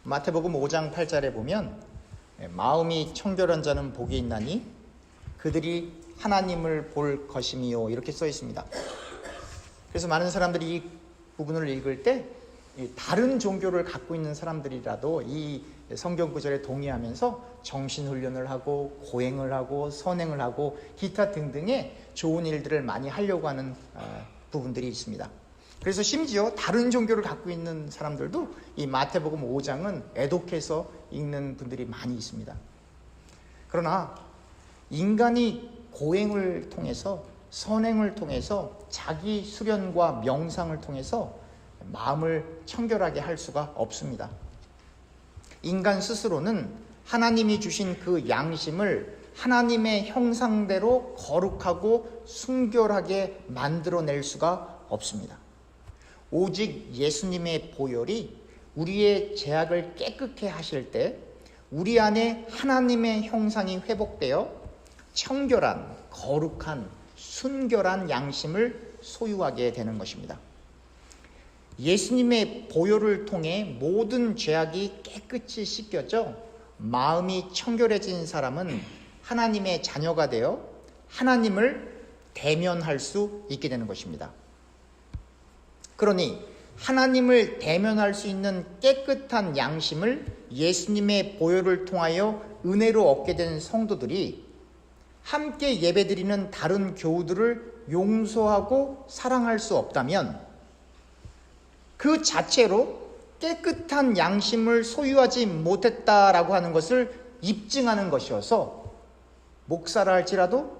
마태복음 5장 8절에 보면 마음이 청결한 자는 복이 있나니 그들이 하나님을 볼 것이미요, 이렇게 써 있습니다. 그래서 많은 사람들이 이 부분을 읽을 때 다른 종교를 갖고 있는 사람들이라도 이 성경 구절에 동의하면서 정신훈련을 하고 고행을 하고 선행을 하고 기타 등등의 좋은 일들을 많이 하려고 하는 부분들이 있습니다. 그래서 심지어 다른 종교를 갖고 있는 사람들도 이 마태복음 5장은 애독해서 읽는 분들이 많이 있습니다. 그러나 인간이 고행을 통해서 선행을 통해서 자기 수련과 명상을 통해서 마음을 청결하게 할 수가 없습니다. 인간 스스로는 하나님이 주신 그 양심을 하나님의 형상대로 거룩하고 순결하게 만들어낼 수가 없습니다. 오직 예수님의 보혈이 우리의 죄악을 깨끗게 하실 때 우리 안에 하나님의 형상이 회복되어 청결한, 거룩한, 순결한 양심을 소유하게 되는 것입니다. 예수님의 보혈을 통해 모든 죄악이 깨끗이 씻겨져 마음이 청결해진 사람은 하나님의 자녀가 되어 하나님을 대면할 수 있게 되는 것입니다. 그러니 하나님을 대면할 수 있는 깨끗한 양심을 예수님의 보혈을 통하여 은혜로 얻게 된 성도들이 함께 예배드리는 다른 교우들을 용서하고 사랑할 수 없다면 그 자체로 깨끗한 양심을 소유하지 못했다라고 하는 것을 입증하는 것이어서 목사라 할지라도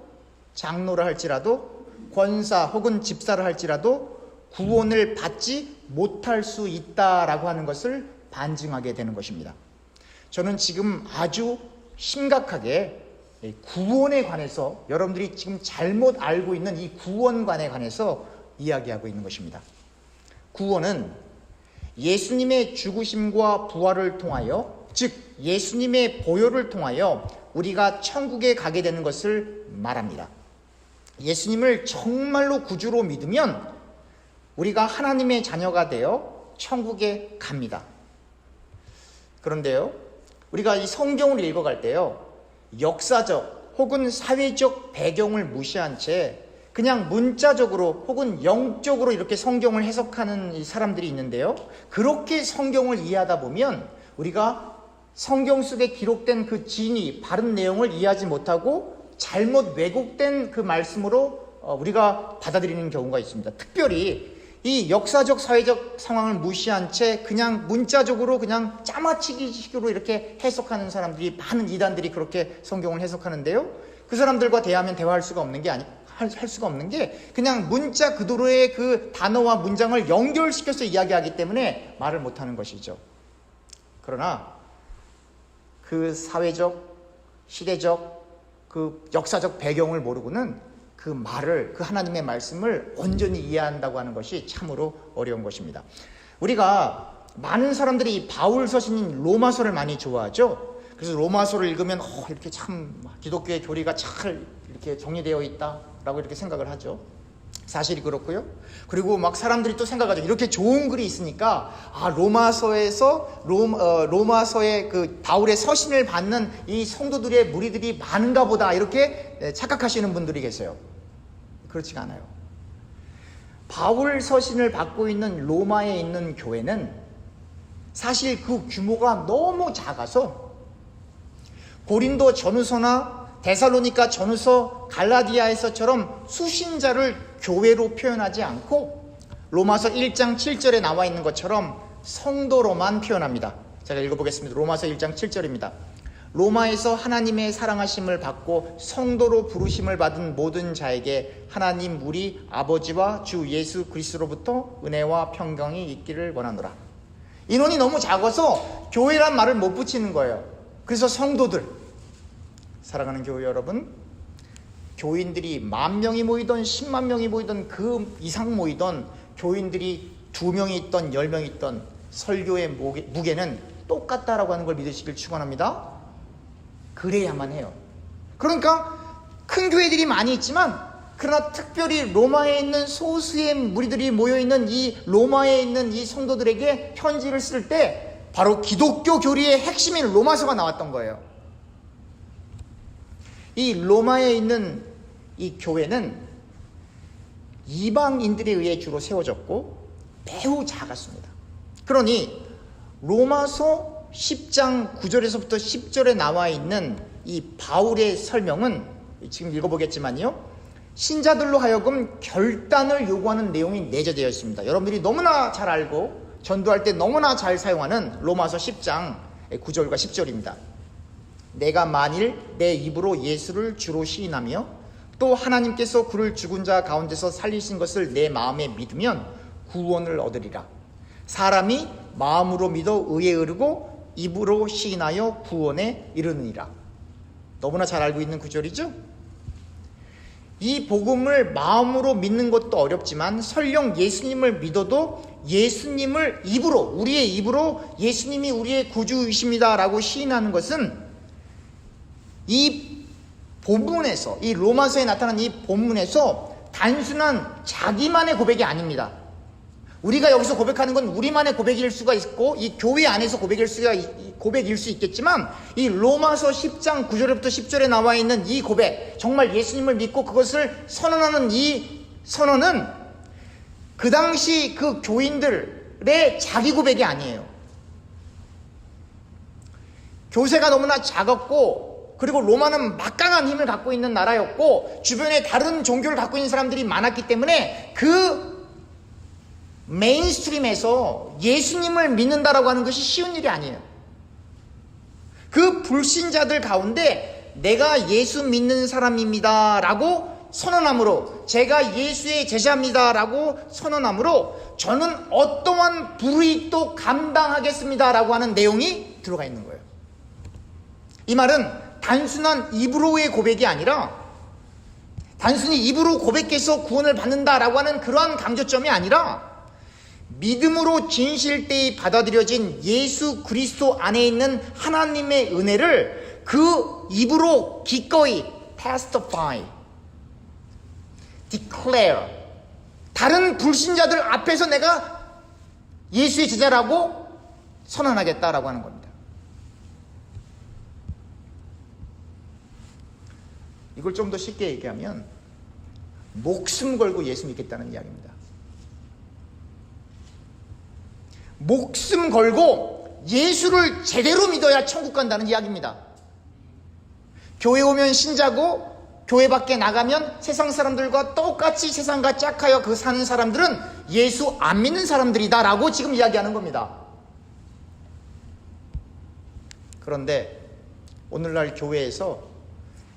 장로라 할지라도 권사 혹은 집사라 할지라도 구원을 받지 못할 수 있다라고 하는 것을 반증하게 되는 것입니다. 저는 지금 아주 심각하게 구원에 관해서 여러분들이 지금 잘못 알고 있는 이 구원관에 관해서 이야기하고 있는 것입니다. 구원은 예수님의 죽으심과 부활을 통하여, 즉 예수님의 보혈을 통하여 우리가 천국에 가게 되는 것을 말합니다. 예수님을 정말로 구주로 믿으면 우리가 하나님의 자녀가 되어 천국에 갑니다. 그런데요, 우리가 이 성경을 읽어갈 때요, 역사적 혹은 사회적 배경을 무시한 채 그냥 문자적으로 혹은 영적으로 이렇게 성경을 해석하는 이 사람들이 있는데요, 그렇게 성경을 이해하다 보면 우리가 성경 속에 기록된 그 진위, 바른 내용을 이해하지 못하고 잘못 왜곡된 그 말씀으로 우리가 받아들이는 경우가 있습니다. 특별히 이 역사적 사회적 상황을 무시한 채 그냥 문자적으로 그냥 짜맞추기식으로 이렇게 해석하는 사람들이, 많은 이단들이 그렇게 성경을 해석하는데요, 그 사람들과 대화하면 대화할 수가 없는 게 할 수가 없는 게 그냥 문자 그대로의 그 단어와 문장을 연결시켜서 이야기하기 때문에 말을 못하는 것이죠. 그러나 그 사회적, 시대적, 그 역사적 배경을 모르고는 그 말을, 그 하나님의 말씀을 온전히 이해한다고 하는 것이 참으로 어려운 것입니다. 우리가 많은 사람들이 이 바울 서신인 로마서를 많이 좋아하죠. 그래서 로마서를 읽으면 이렇게 참 기독교의 교리가 잘 이렇게 정리되어 있다라고 이렇게 생각을 하죠. 사실이 그렇고요. 그리고 막 사람들이 또 생각하죠. 이렇게 좋은 글이 있으니까 로마서에서 로마서의 그 바울의 서신을 받는 이 성도들의 무리들이 많은가 보다, 이렇게 착각하시는 분들이 계세요. 그렇지가 않아요. 바울 서신을 받고 있는 로마에 있는 교회는 사실 그 규모가 너무 작아서 고린도 전후서나 데살로니가 전후서, 갈라디아에서처럼 수신자를 교회로 표현하지 않고 로마서 1장 7절에 나와 있는 것처럼 성도로만 표현합니다. 제가 읽어보겠습니다. 로마서 1장 7절입니다. 로마에서 하나님의 사랑하심을 받고 성도로 부르심을 받은 모든 자에게 하나님 우리 아버지와 주 예수 그리스도로부터 은혜와 평강이 있기를 원하노라. 인원이 너무 작아서 교회란 말을 못 붙이는 거예요. 그래서 성도들, 사랑하는 교회 여러분, 교인들이 10,000명이 모이던 10만 명이 모이던 그 이상 모이던 교인들이 2명이 있던 10명이 있던 설교의 무게는 똑같다라고 하는 걸 믿으시길 축원합니다. 그래야만 해요. 그러니까 큰 교회들이 많이 있지만, 그러나 특별히 로마에 있는 소수의 무리들이 모여있는 이 로마에 있는 이 성도들에게 편지를 쓸 때 바로 기독교 교리의 핵심인 로마서가 나왔던 거예요. 이 로마에 있는 이 교회는 이방인들에 의해 주로 세워졌고 매우 작았습니다. 그러니 로마서 10장 9절에서부터 10절에 나와 있는 이 바울의 설명은 지금 읽어보겠지만요, 신자들로 하여금 결단을 요구하는 내용이 내재되어 있습니다. 여러분들이 너무나 잘 알고 전도할 때 너무나 잘 사용하는 로마서 10장 9절과 10절입니다. 내가 만일 내 입으로 예수를 주로 시인하며 또 하나님께서 그를 죽은 자 가운데서 살리신 것을 내 마음에 믿으면 구원을 얻으리라. 사람이 마음으로 믿어 의에 이르고 입으로 시인하여 구원에 이르느니라. 너무나 잘 알고 있는 구절이죠? 이 복음을 마음으로 믿는 것도 어렵지만 설령 예수님을 믿어도 예수님을 입으로, 우리의 입으로 예수님이 우리의 구주이십니다 라고 시인하는 것은 이 본문에서, 이 로마서에 나타난 이 본문에서 단순한 자기만의 고백이 아닙니다. 우리가 여기서 고백하는 건 우리만의 고백일 수가 있고 이 교회 안에서 고백일 수 있겠지만 이 로마서 10장 9절부터 10절에 나와 있는 이 고백, 정말 예수님을 믿고 그것을 선언하는 이 선언은 그 당시 그 교인들의 자기 고백이 아니에요. 교세가 너무나 작았고 그리고 로마는 막강한 힘을 갖고 있는 나라였고 주변에 다른 종교를 갖고 있는 사람들이 많았기 때문에 그 메인스트림에서 예수님을 믿는다라고 하는 것이 쉬운 일이 아니에요. 그 불신자들 가운데 내가 예수 믿는 사람입니다 라고 선언함으로, 제가 예수의 제자입니다 라고 선언함으로 저는 어떠한 불이익도 감당하겠습니다 라고 하는 내용이 들어가 있는 거예요. 이 말은 단순한 입으로의 고백이 아니라, 단순히 입으로 고백해서 구원을 받는다라고 하는 그러한 강조점이 아니라 믿음으로 진실되이 받아들여진 예수 그리스도 안에 있는 하나님의 은혜를 그 입으로 기꺼이 testify, declare, 다른 불신자들 앞에서 내가 예수의 제자라고 선언하겠다라고 하는 겁니다. 이걸 좀 더 쉽게 얘기하면 목숨 걸고 예수 믿겠다는 이야기입니다. 목숨 걸고 예수를 제대로 믿어야 천국 간다는 이야기입니다. 교회 오면 신자고 교회 밖에 나가면 세상 사람들과 똑같이 세상과 짝하여 그 사는 사람들은 예수 안 믿는 사람들이다 라고 지금 이야기하는 겁니다. 그런데 오늘날 교회에서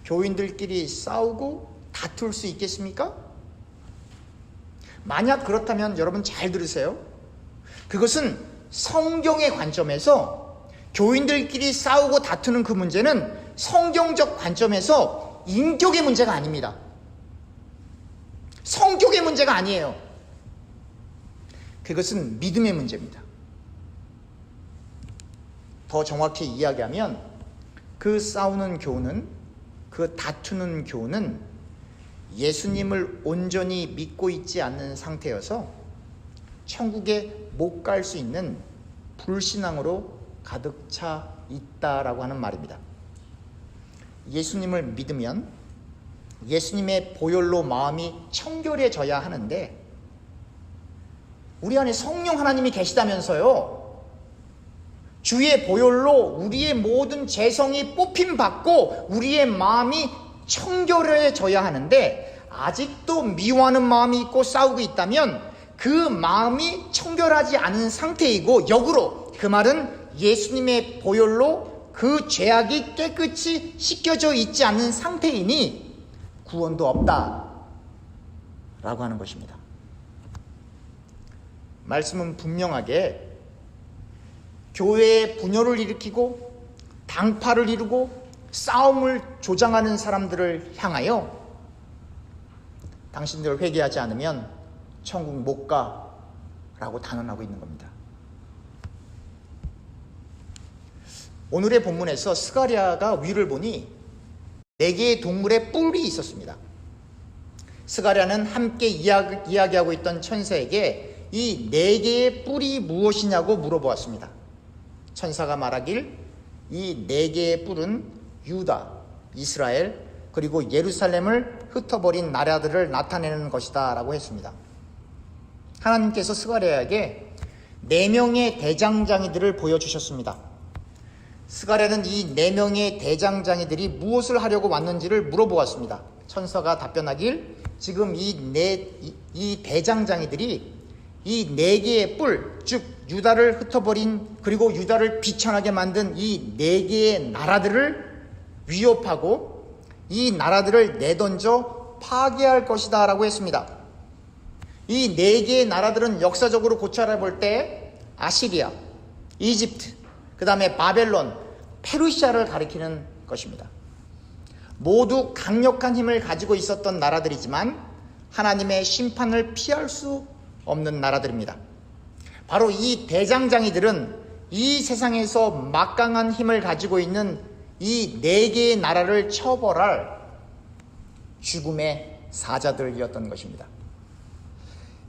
교인들끼리 싸우고 다툴 수 있겠습니까? 만약 그렇다면 여러분 잘 들으세요. 그것은 성경의 관점에서 교인들끼리 싸우고 다투는 그 문제는 성경적 관점에서 인격의 문제가 아닙니다. 성격의 문제가 아니에요. 그것은 믿음의 문제입니다. 더 정확히 이야기하면 그 싸우는 교훈은, 그 다투는 교훈은 예수님을 온전히 믿고 있지 않는 상태여서 천국에 못 갈 수 있는 불신앙으로 가득 차 있다라고 하는 말입니다. 예수님을 믿으면 예수님의 보혈로 마음이 청결해져야 하는데 우리 안에 성령 하나님이 계시다면서요. 주의 보혈로 우리의 모든 죄성이 뽑힘받고 우리의 마음이 청결해져야 하는데 아직도 미워하는 마음이 있고 싸우고 있다면 그 마음이 청결하지 않은 상태이고, 역으로 그 말은 예수님의 보혈로 그 죄악이 깨끗이 씻겨져 있지 않는 상태이니 구원도 없다 라고 하는 것입니다. 말씀은 분명하게 교회에 분열을 일으키고 당파를 이루고 싸움을 조장하는 사람들을 향하여 당신들 회개하지 않으면 천국 못 가라고 단언하고 있는 겁니다. 오늘의 본문에서 스가랴가 위를 보니 4개의 동물의 뿔이 있었습니다. 스가랴는 함께 이야기하고 있던 천사에게 이 4개의 뿔이 무엇이냐고 물어보았습니다. 천사가 말하길 이 네 개의 뿔은 유다, 이스라엘, 그리고 예루살렘을 흩어버린 나라들을 나타내는 것이다 라고 했습니다. 하나님께서 스가랴에게 4명의 대장장이들을 보여주셨습니다. 스가랴는 이 4명의 대장장이들이 무엇을 하려고 왔는지를 물어보았습니다. 천사가 답변하길 지금 이 대장장이들이 이 4개의 뿔, 즉 유다를 흩어버린 그리고 유다를 비천하게 만든 이 4개의 나라들을 위협하고 이 나라들을 내던져 파괴할 것이다 라고 했습니다. 이 4개의 나라들은 역사적으로 고찰해 볼 때 아시리아, 이집트, 그 다음에 바벨론, 페르시아를 가리키는 것입니다. 모두 강력한 힘을 가지고 있었던 나라들이지만 하나님의 심판을 피할 수 없는 나라들입니다. 바로 이 대장장이들은 이 세상에서 막강한 힘을 가지고 있는 이 4개의 나라를 처벌할 죽음의 사자들이었던 것입니다.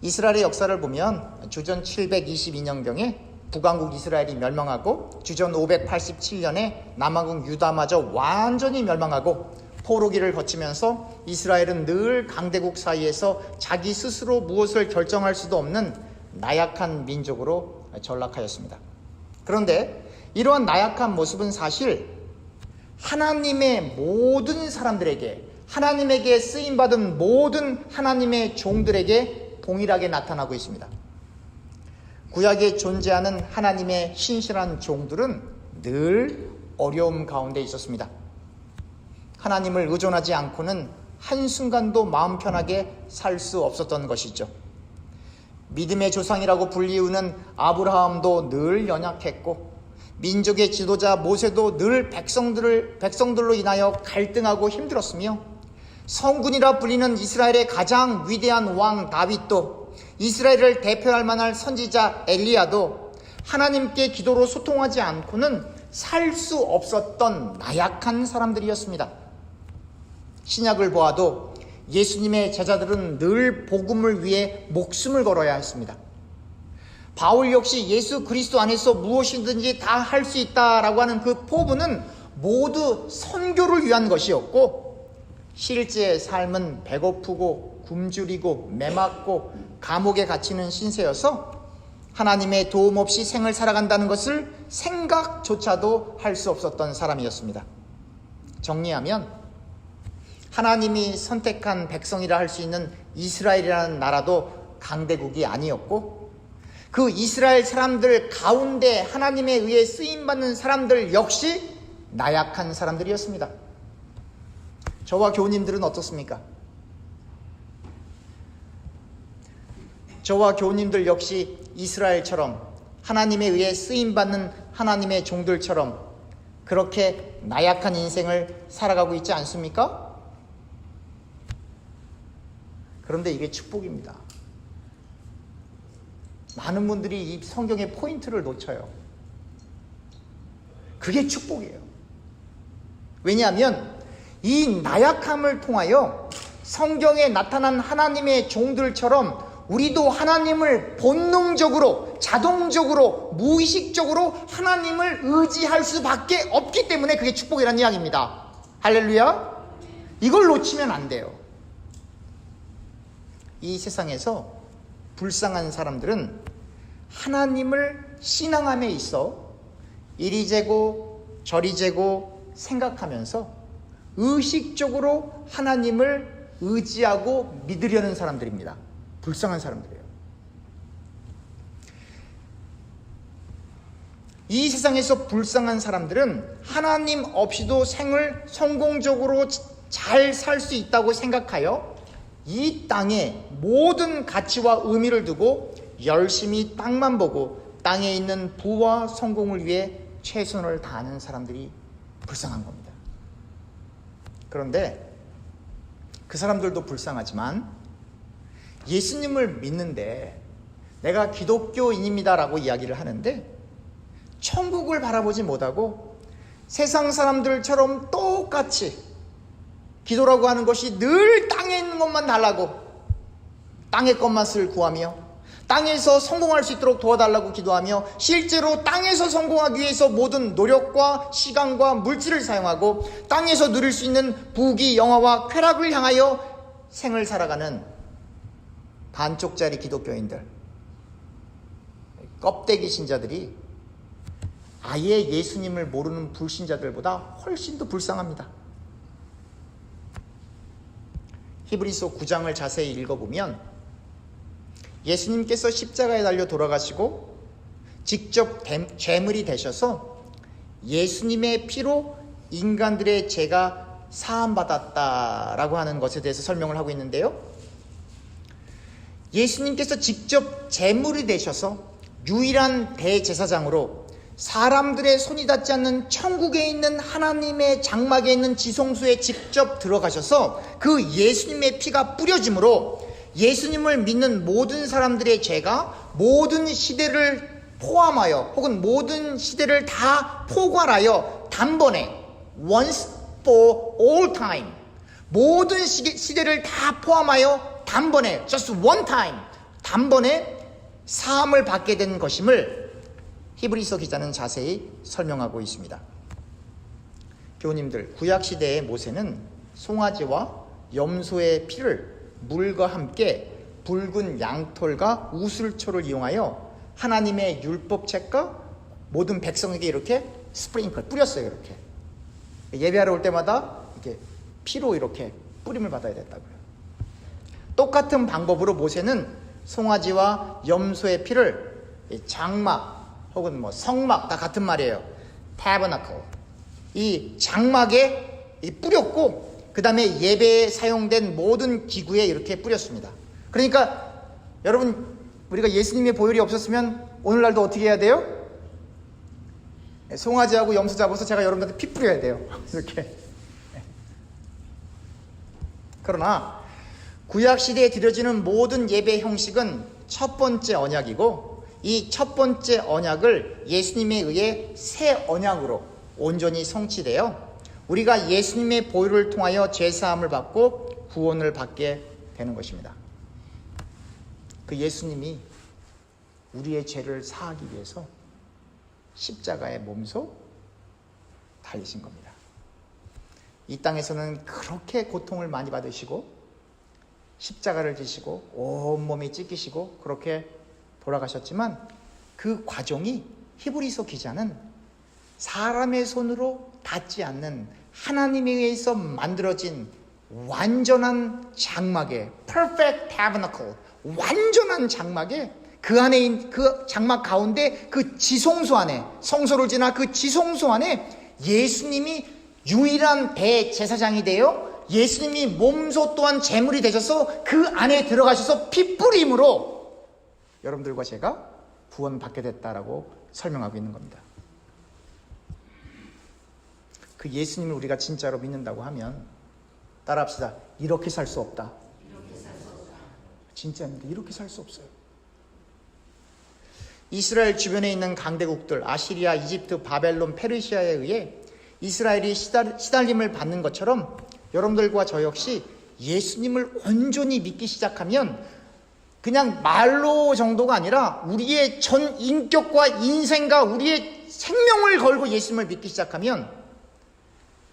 이스라엘의 역사를 보면 주전 722년경에 북왕국 이스라엘이 멸망하고 주전 587년에 남왕국 유다마저 완전히 멸망하고 포로기를 거치면서 이스라엘은 늘 강대국 사이에서 자기 스스로 무엇을 결정할 수도 없는 나약한 민족으로 전락하였습니다. 그런데 이러한 나약한 모습은 사실 하나님의 모든 사람들에게, 하나님에게 쓰임받은 모든 하나님의 종들에게 동일하게 나타나고 있습니다. 구약에 존재하는 하나님의 신실한 종들은 늘 어려움 가운데 있었습니다. 하나님을 의존하지 않고는 한순간도 마음 편하게 살 수 없었던 것이죠. 믿음의 조상이라고 불리우는 아브라함도 늘 연약했고, 민족의 지도자 모세도 늘 백성들로 인하여 갈등하고 힘들었으며, 성군이라 불리는 이스라엘의 가장 위대한 왕 다윗도, 이스라엘을 대표할 만한 선지자 엘리야도 하나님께 기도로 소통하지 않고는 살 수 없었던 나약한 사람들이었습니다. 신약을 보아도 예수님의 제자들은 늘 복음을 위해 목숨을 걸어야 했습니다. 바울 역시 예수 그리스도 안에서 무엇이든지 다 할 수 있다라고 하는 그 포부는 모두 선교를 위한 것이었고, 실제 삶은 배고프고 굶주리고 매맞고 감옥에 갇히는 신세여서 하나님의 도움 없이 생을 살아간다는 것을 생각조차도 할 수 없었던 사람이었습니다. 정리하면 하나님이 선택한 백성이라 할 수 있는 이스라엘이라는 나라도 강대국이 아니었고, 그 이스라엘 사람들 가운데 하나님에 의해 쓰임받는 사람들 역시 나약한 사람들이었습니다. 저와 교우님들은 어떻습니까? 저와 교우님들 역시 이스라엘처럼 하나님에 의해 쓰임받는 하나님의 종들처럼 그렇게 나약한 인생을 살아가고 있지 않습니까? 그런데 이게 축복입니다. 많은 분들이 이 성경의 포인트를 놓쳐요. 그게 축복이에요. 왜냐하면 이 나약함을 통하여 성경에 나타난 하나님의 종들처럼 우리도 하나님을 본능적으로, 자동적으로, 무의식적으로 하나님을 의지할 수밖에 없기 때문에 그게 축복이라는 이야기입니다. 할렐루야. 이걸 놓치면 안 돼요. 이 세상에서 불쌍한 사람들은 하나님을 신앙함에 있어 이리 재고 저리 재고 생각하면서 의식적으로 하나님을 의지하고 믿으려는 사람들입니다. 불쌍한 사람들이에요. 이 세상에서 불쌍한 사람들은 하나님 없이도 생을 성공적으로 잘 살 수 있다고 생각하여 이 땅에 모든 가치와 의미를 두고 열심히 땅만 보고 땅에 있는 부와 성공을 위해 최선을 다하는 사람들이 불쌍한 겁니다. 그런데 그 사람들도 불쌍하지만 예수님을 믿는데 내가 기독교인입니다라고 이야기를 하는데 천국을 바라보지 못하고 세상 사람들처럼 똑같이 기도라고 하는 것이 늘 땅에 있는 것만 달라고 땅의 것만 구하며 땅에서 성공할 수 있도록 도와달라고 기도하며 실제로 땅에서 성공하기 위해서 모든 노력과 시간과 물질을 사용하고 땅에서 누릴 수 있는 부귀 영화와 쾌락을 향하여 생을 살아가는 반쪽짜리 기독교인들, 껍데기 신자들이 아예 예수님을 모르는 불신자들보다 훨씬 더 불쌍합니다. 히브리서 9장을 자세히 읽어보면 예수님께서 십자가에 달려 돌아가시고 직접 제물이 되셔서 예수님의 피로 인간들의 죄가 사함받았다라고 하는 것에 대해서 설명을 하고 있는데요. 예수님께서 직접 제물이 되셔서 유일한 대제사장으로 사람들의 손이 닿지 않는 천국에 있는 하나님의 장막에 있는 지성소에 직접 들어가셔서 그 예수님의 피가 뿌려짐으로 예수님을 믿는 모든 사람들의 죄가 모든 시대를 포함하여 혹은 모든 시대를 다 포괄하여 단번에 once for all time, 모든 시대를 다 포함하여 단번에 just one time, 단번에 사함을 받게 된 것임을 히브리서 기자는 자세히 설명하고 있습니다. 교우님들, 구약시대의 모세는 송아지와 염소의 피를 물과 함께 붉은 양털과 우슬초를 이용하여 하나님의 율법책과 모든 백성에게 이렇게 스프링클 뿌렸어요. 이렇게 예배하러 올 때마다 이렇게 피로 이렇게 뿌림을 받아야 됐다고요. 똑같은 방법으로 모세는 송아지와 염소의 피를 장막 혹은 성막, 다 같은 말이에요. tabernacle, 이 장막에 뿌렸고 그 다음에 예배에 사용된 모든 기구에 이렇게 뿌렸습니다. 그러니까 여러분, 우리가 예수님의 보혈이 없었으면 오늘날도 어떻게 해야 돼요? 송아지하고 염소 잡아서 제가 여러분들한테 피 뿌려야 돼요. 이렇게. 그러나 구약시대에 드려지는 모든 예배 형식은 첫 번째 언약이고 이 첫 번째 언약을 예수님에 의해 새 언약으로 온전히 성취되어 우리가 예수님의 보혈을 통하여 죄사함을 받고 구원을 받게 되는 것입니다. 그 예수님이 우리의 죄를 사하기 위해서 십자가에 몸소 달리신 겁니다. 이 땅에서는 그렇게 고통을 많이 받으시고 십자가를 지시고 온몸이 찢기시고 그렇게 돌아가셨지만 그 과정이 히브리서 기자는 사람의 손으로 닿지 않는 하나님에 의해서 만들어진 완전한 장막에 perfect tabernacle, 완전한 장막에 그 안에 그 장막 가운데 그 지성소 안에 성소를 지나 그 지성소 안에 예수님이 유일한 대제사장이 되어 예수님이 몸소 또한 제물이 되셔서 그 안에 들어가셔서 피 뿌림으로 여러분들과 제가 구원받게 됐다라고 설명하고 있는 겁니다. 그 예수님을 우리가 진짜로 믿는다고 하면 따라합시다. 이렇게 살 수 없다. 진짜입니다. 이렇게 살 수 없어요. 이스라엘 주변에 있는 강대국들 아시리아, 이집트, 바벨론, 페르시아에 의해 이스라엘이 시달림을 받는 것처럼 여러분들과 저 역시 예수님을 온전히 믿기 시작하면 그냥 말로 정도가 아니라 우리의 전 인격과 인생과 우리의 생명을 걸고 예수님을 믿기 시작하면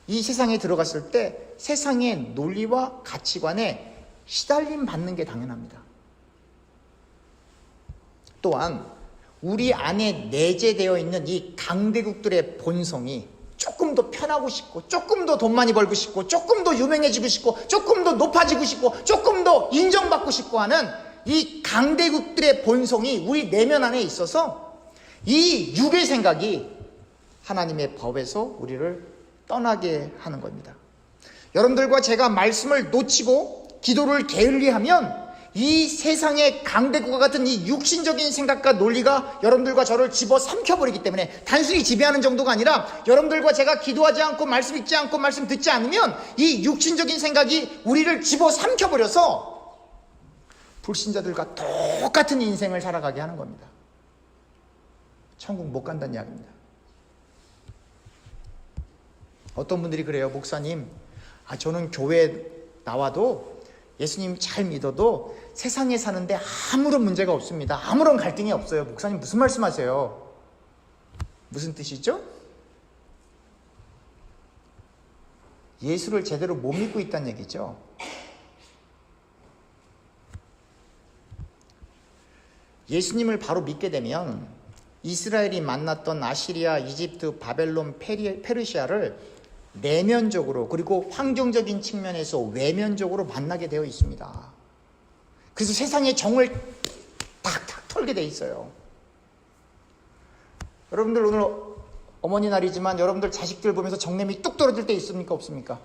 이 세상에 들어갔을 때 세상의 논리와 가치관에 시달림 받는 게 당연합니다. 또한 우리 안에 내재되어 있는 이 강대국들의 본성이 조금 더 편하고 싶고 조금 더 돈 많이 벌고 싶고 조금 더 유명해지고 싶고 조금 더 높아지고 싶고 조금 더 인정받고 싶고 하는 이 강대국들의 본성이 우리 내면 안에 있어서 이 육의 생각이 하나님의 법에서 우리를 떠나게 하는 겁니다. 여러분들과 제가 말씀을 놓치고 기도를 게을리하면 이 세상의 강대국과 같은 이 육신적인 생각과 논리가 여러분들과 저를 집어 삼켜버리기 때문에 단순히 지배하는 정도가 아니라 여러분들과 제가 기도하지 않고 말씀 읽지 않고 말씀 듣지 않으면 이 육신적인 생각이 우리를 집어 삼켜버려서 불신자들과 똑같은 인생을 살아가게 하는 겁니다. 천국 못 간다는 이야기입니다. 어떤 분들이 그래요. 목사님, 저는 교회 나와도 예수님 잘 믿어도 세상에 사는데 아무런 문제가 없습니다. 아무런 갈등이 없어요. 목사님 무슨 말씀하세요? 무슨 뜻이죠? 예수를 제대로 못 믿고 있다는 얘기죠. 예수님을 바로 믿게 되면 이스라엘이 만났던 아시리아, 이집트, 바벨론, 페르시아를 내면적으로 그리고 환경적인 측면에서 외면적으로 만나게 되어 있습니다. 그래서 세상의 정을 탁탁 털게 돼 있어요. 여러분들 오늘 어머니 날이지만 여러분들 자식들 보면서 정냄이 뚝 떨어질 때 있습니까? 없습니까?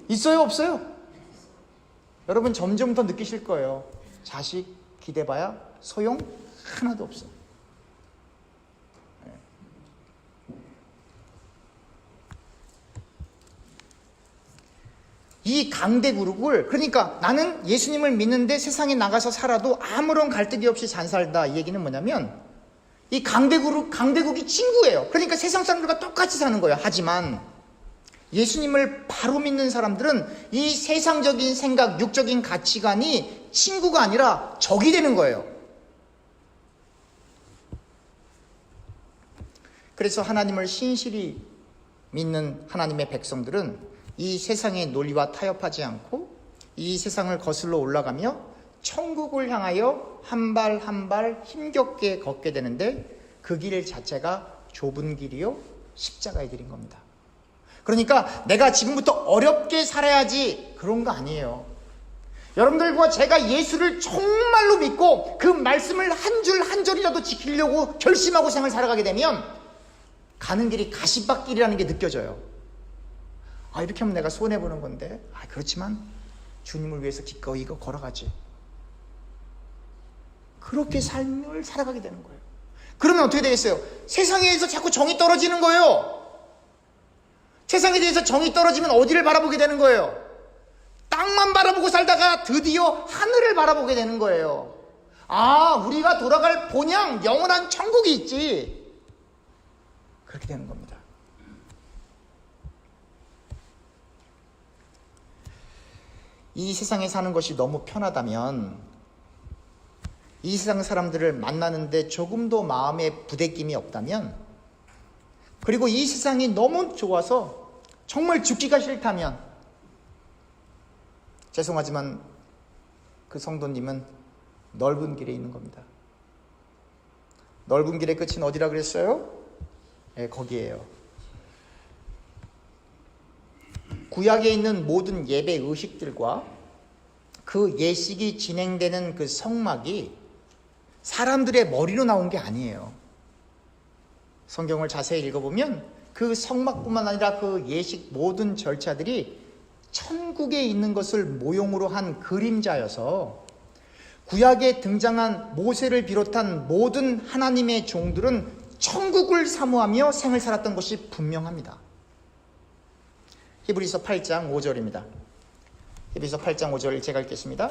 있어요? 없어요? 여러분 점점 더 느끼실 거예요. 자식 기대봐야 소용 하나도 없어. 이 강대국을, 그러니까 나는 예수님을 믿는데 세상에 나가서 살아도 아무런 갈등이 없이 잘 살다, 이 얘기는 뭐냐면 이 강대국이 친구예요. 그러니까 세상 사람들과 똑같이 사는 거예요. 하지만 예수님을 바로 믿는 사람들은 이 세상적인 생각, 육적인 가치관이 친구가 아니라 적이 되는 거예요. 그래서 하나님을 신실히 믿는 하나님의 백성들은 이 세상의 논리와 타협하지 않고 이 세상을 거슬러 올라가며 천국을 향하여 한 발 한 발 힘겹게 걷게 되는데 그 길 자체가 좁은 길이요 십자가의 길인 겁니다. 그러니까 내가 지금부터 어렵게 살아야지 그런 거 아니에요. 여러분들과 제가 예수를 정말로 믿고 그 말씀을 한 줄 한 절이라도 지키려고 결심하고 생을 살아가게 되면 가는 길이 가시밭길이라는 게 느껴져요. 아, 이렇게 하면 내가 손해보는 건데, 그렇지만 주님을 위해서 기꺼이 이거 걸어가지. 그렇게 삶을 살아가게 되는 거예요. 그러면 어떻게 되겠어요? 세상에서 자꾸 정이 떨어지는 거예요. 세상에 대해서 정이 떨어지면 어디를 바라보게 되는 거예요? 땅만 바라보고 살다가 드디어 하늘을 바라보게 되는 거예요. 아, 우리가 돌아갈 본향, 영원한 천국이 있지. 그렇게 되는 겁니다. 이 세상에 사는 것이 너무 편하다면, 이 세상 사람들을 만나는데 조금도 마음에 부대낌이 없다면, 그리고 이 세상이 너무 좋아서 정말 죽기가 싫다면, 죄송하지만 그 성도님은 넓은 길에 있는 겁니다. 넓은 길의 끝은 어디라 그랬어요? 네, 거기에요. 구약에 있는 모든 예배 의식들과 그 예식이 진행되는 그 성막이 사람들의 머리로 나온 게 아니에요. 성경을 자세히 읽어보면 그 성막뿐만 아니라 그 예식 모든 절차들이 천국에 있는 것을 모형으로 한 그림자여서 구약에 등장한 모세를 비롯한 모든 하나님의 종들은 천국을 사모하며 생을 살았던 것이 분명합니다. 히브리서 8장 5절입니다. 히브리서 8장 5절 제가 읽겠습니다.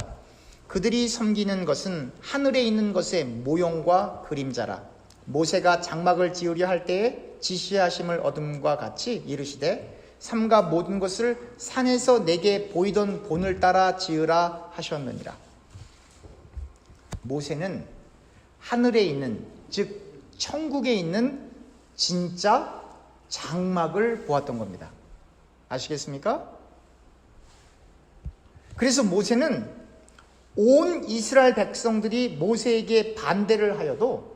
그들이 섬기는 것은 하늘에 있는 것의 모형과 그림자라. 모세가 장막을 지으려 할 때에 지시하심을 얻음과 같이 이르시되 삼가 모든 것을 산에서 내게 보이던 본을 따라 지으라 하셨느니라. 모세는 하늘에 있는, 즉 천국에 있는 진짜 장막을 보았던 겁니다. 아시겠습니까? 그래서 모세는 온 이스라엘 백성들이 모세에게 반대를 하여도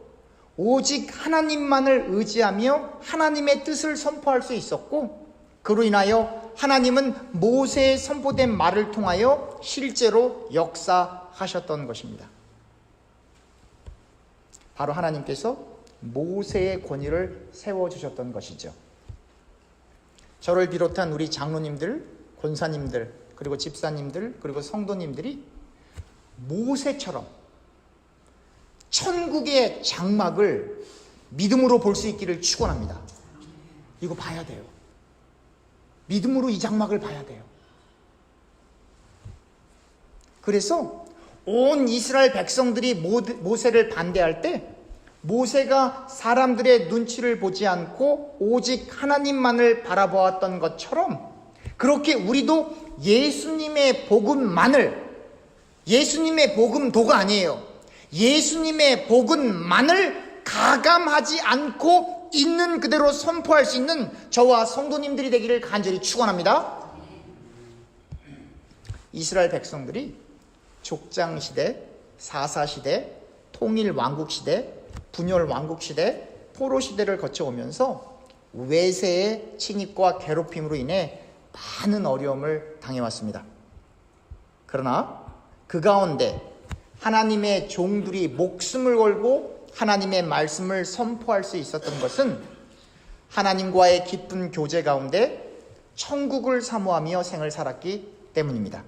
오직 하나님만을 의지하며 하나님의 뜻을 선포할 수 있었고, 그로 인하여 하나님은 모세의 선포된 말을 통하여 실제로 역사하셨던 것입니다. 바로 하나님께서 모세의 권위를 세워주셨던 것이죠. 저를 비롯한 우리 장로님들, 권사님들, 그리고 집사님들, 그리고 성도님들이 모세처럼 천국의 장막을 믿음으로 볼 수 있기를 축원합니다. 이거 봐야 돼요. 믿음으로 이 장막을 봐야 돼요. 그래서 온 이스라엘 백성들이 모세를 반대할 때 모세가 사람들의 눈치를 보지 않고 오직 하나님만을 바라보았던 것처럼 그렇게 우리도 예수님의 복음만을, 예수님의 복음도가 아니에요, 예수님의 복음만을 가감하지 않고 있는 그대로 선포할 수 있는 저와 성도님들이 되기를 간절히 축원합니다. 이스라엘 백성들이 족장시대, 사사시대, 통일왕국시대, 분열왕국시대, 포로시대를 거쳐오면서 외세의 침입과 괴롭힘으로 인해 많은 어려움을 당해왔습니다. 그러나 그 가운데 하나님의 종들이 목숨을 걸고 하나님의 말씀을 선포할 수 있었던 것은 하나님과의 깊은 교제 가운데 천국을 사모하며 생을 살았기 때문입니다.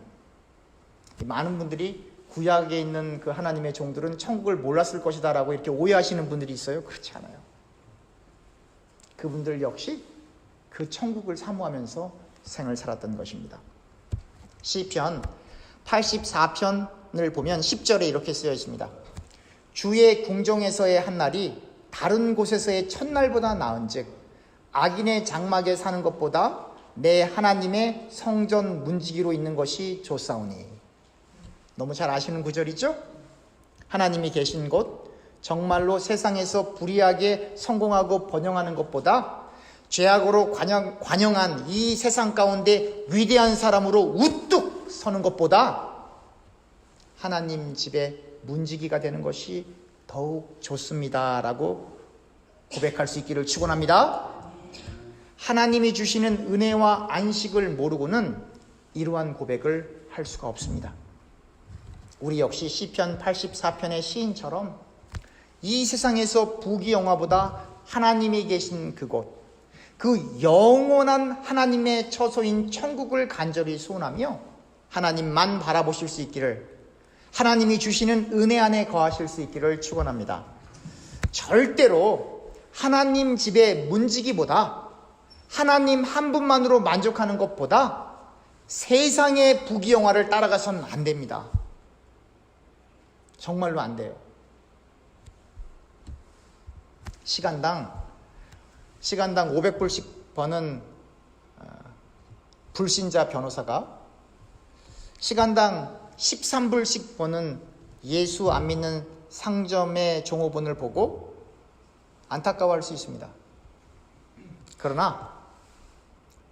많은 분들이 구약에 있는 그 하나님의 종들은 천국을 몰랐을 것이다 라고 이렇게 오해하시는 분들이 있어요. 그렇지 않아요. 그분들 역시 그 천국을 사모하면서 생을 살았던 것입니다. 시편 84편을 보면 10절에 이렇게 쓰여 있습니다. 주의 궁정에서의 한 날이 다른 곳에서의 첫날보다 나은즉 악인의 장막에 사는 것보다 내 하나님의 성전 문지기로 있는 것이 좋사오니. 너무 잘 아시는 구절이죠? 하나님이 계신 곳, 정말로 세상에서 불의하게 성공하고 번영하는 것보다 죄악으로 관영한 이 세상 가운데 위대한 사람으로 우뚝 서는 것보다 하나님 집에 문지기가 되는 것이 더욱 좋습니다 라고 고백할 수 있기를 축원합니다. 하나님이 주시는 은혜와 안식을 모르고는 이러한 고백을 할 수가 없습니다. 우리 역시 시편 84편의 시인처럼 이 세상에서 부귀영화보다 하나님이 계신 그곳, 그 영원한 하나님의 처소인 천국을 간절히 소원하며 하나님만 바라보실 수 있기를, 하나님이 주시는 은혜 안에 거하실 수 있기를 축원합니다. 절대로 하나님 집의 문지기보다, 하나님 한 분만으로 만족하는 것보다 세상의 부귀영화를 따라가서는 안 됩니다. 정말로 안 돼요. 시간당 500불씩 버는 불신자 변호사가 시간당 13불씩 버는 예수 안 믿는 상점의 종업원을 보고 안타까워할 수 있습니다. 그러나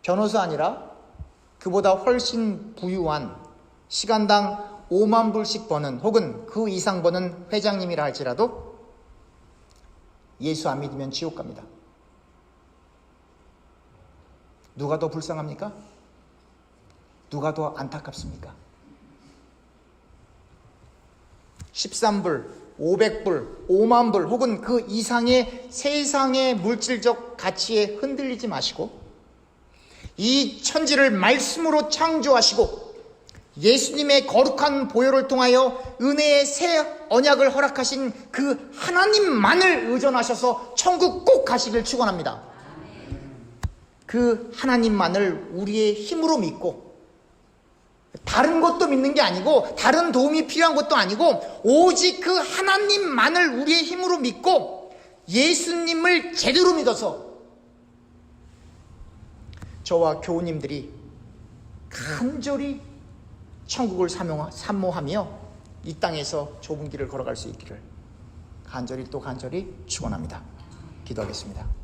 변호사 아니라 그보다 훨씬 부유한 시간당 5만 불씩 버는 혹은 그 이상 버는 회장님이라 할지라도 예수 안 믿으면 지옥 갑니다. 누가 더 불쌍합니까? 누가 더 안타깝습니까? 13불, 500불, 5만 불 혹은 그 이상의 세상의 물질적 가치에 흔들리지 마시고 이 천지를 말씀으로 창조하시고 예수님의 거룩한 보혈을 통하여 은혜의 새 언약을 허락하신 그 하나님만을 의존하셔서 천국 꼭 가시길 축원합니다. 그 하나님만을 우리의 힘으로 믿고 다른 것도 믿는 게 아니고 다른 도움이 필요한 것도 아니고 오직 그 하나님만을 우리의 힘으로 믿고 예수님을 제대로 믿어서 저와 교우님들이 간절히 천국을 사모하며 이 땅에서 좁은 길을 걸어갈 수 있기를 간절히 또 간절히 축원합니다. 기도하겠습니다.